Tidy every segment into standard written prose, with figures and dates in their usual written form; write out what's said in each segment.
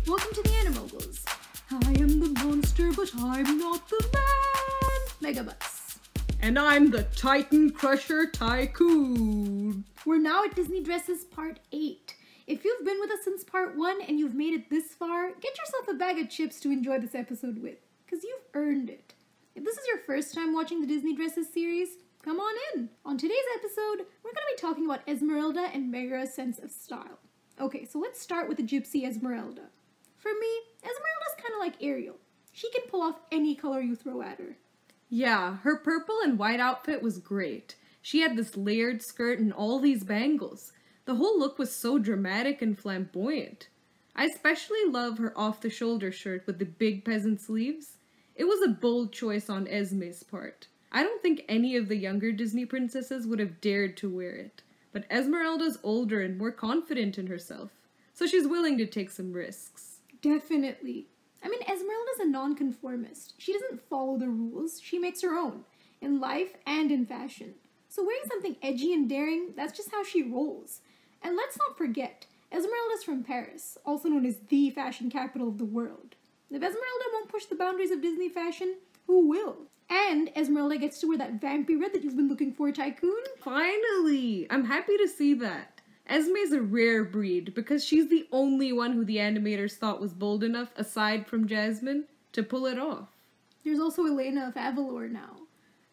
Welcome to the Animogles. I am the monster, but I'm not the man. Megabucks. And I'm the Titan Crusher Tycoon. We're now at Disney Dresses Part 8. If you've been with us since Part 1 and you've made it this far, get yourself a bag of chips to enjoy this episode with, because you've earned it. If this is your first time watching the Disney Dresses series, come on in. On today's episode, we're going to be talking about Esmeralda and Megara's sense of style. Okay, so let's start with the Gypsy Esmeralda. For me, Esmeralda's kind of like Ariel. She can pull off any color you throw at her. Yeah, her purple and white outfit was great. She had this layered skirt and all these bangles. The whole look was so dramatic and flamboyant. I especially love her off-the-shoulder shirt with the big peasant sleeves. It was a bold choice on Esme's part. I don't think any of the younger Disney princesses would have dared to wear it. But Esmeralda's older and more confident in herself, so she's willing to take some risks. Definitely. I mean, Esmeralda's a nonconformist. She doesn't follow the rules, she makes her own, in life and in fashion. So wearing something edgy and daring, that's just how she rolls. And let's not forget, Esmeralda's from Paris, also known as the fashion capital of the world. If Esmeralda won't push the boundaries of Disney fashion, who will? And Esmeralda gets to wear that vampy red that you've been looking for, Tycoon. Finally! I'm happy to see that. Esme's a rare breed because she's the only one who the animators thought was bold enough, aside from Jasmine, to pull it off. There's also Elena of Avalor now.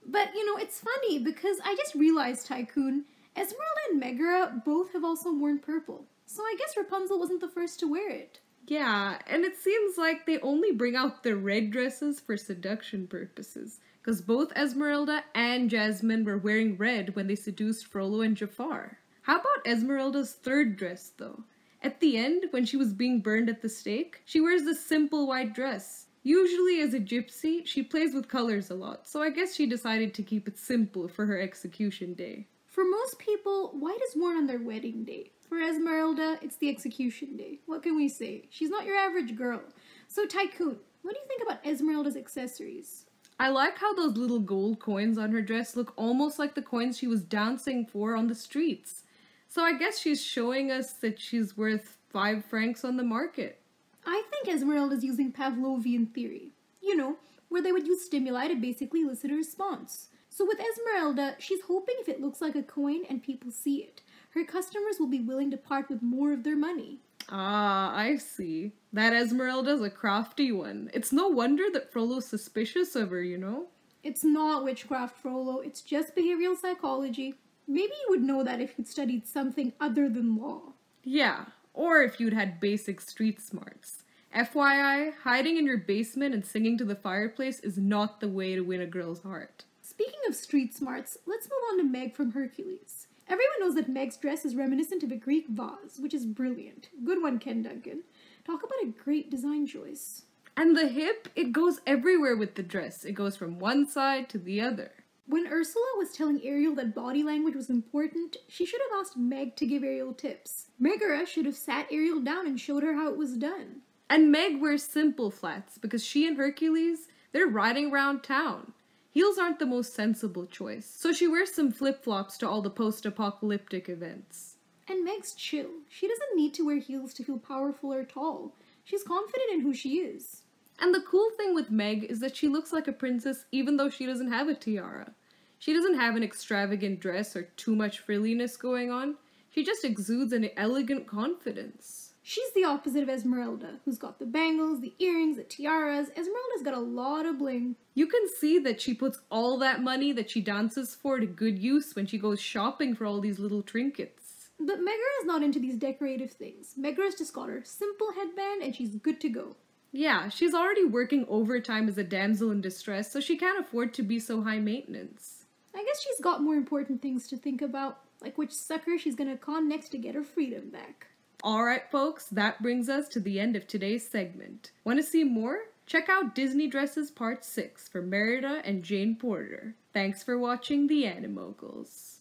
But, you know, it's funny because I just realized, Tycoon, Esmeralda and Megara both have also worn purple. So I guess Rapunzel wasn't the first to wear it. Yeah, and it seems like they only bring out the red dresses for seduction purposes, because both Esmeralda and Jasmine were wearing red when they seduced Frollo and Jafar. How about Esmeralda's third dress, though? At the end, when she was being burned at the stake, she wears this simple white dress. Usually as a gypsy, she plays with colors a lot, so I guess she decided to keep it simple for her execution day. For most people, white is worn on their wedding day. For Esmeralda, it's the execution day. What can we say? She's not your average girl. So Tycoon, what do you think about Esmeralda's accessories? I like how those little gold coins on her dress look almost like the coins she was dancing for on the streets. So I guess she's showing us that she's worth 5 francs on the market. I think Esmeralda's using Pavlovian theory. You know, where they would use stimuli to basically elicit a response. So with Esmeralda, she's hoping if it looks like a coin and people see it, her customers will be willing to part with more of their money. Ah, I see. That Esmeralda's a crafty one. It's no wonder that Frollo's suspicious of her, you know? It's not witchcraft, Frollo. It's just behavioral psychology. Maybe you would know that if you'd studied something other than law. Yeah, or if you'd had basic street smarts. FYI, hiding in your basement and singing to the fireplace is not the way to win a girl's heart. Speaking of street smarts, let's move on to Meg from Hercules. Everyone knows that Meg's dress is reminiscent of a Greek vase, which is brilliant. Good one, Ken Duncan. Talk about a great design choice. And the hip, it goes everywhere with the dress. It goes from one side to the other. When Ursula was telling Ariel that body language was important, she should have asked Meg to give Ariel tips. Megara should have sat Ariel down and showed her how it was done. And Meg wears simple flats because she and Hercules, they're riding around town. Heels aren't the most sensible choice, so she wears some flip-flops to all the post-apocalyptic events. And Meg's chill. She doesn't need to wear heels to feel powerful or tall. She's confident in who she is. And the cool thing with Meg is that she looks like a princess even though she doesn't have a tiara. She doesn't have an extravagant dress or too much frilliness going on. She just exudes an elegant confidence. She's the opposite of Esmeralda, who's got the bangles, the earrings, the tiaras. Esmeralda's got a lot of bling. You can see that she puts all that money that she dances for to good use when she goes shopping for all these little trinkets. But Megara's not into these decorative things. Megara's just got her simple headband and she's good to go. Yeah, she's already working overtime as a damsel in distress, so she can't afford to be so high maintenance. I guess she's got more important things to think about, like which sucker she's gonna con next to get her freedom back. Alright folks, that brings us to the end of today's segment. Want to see more? Check out Disney Dresses Part 6 for Merida and Jane Porter. Thanks for watching the Animogles.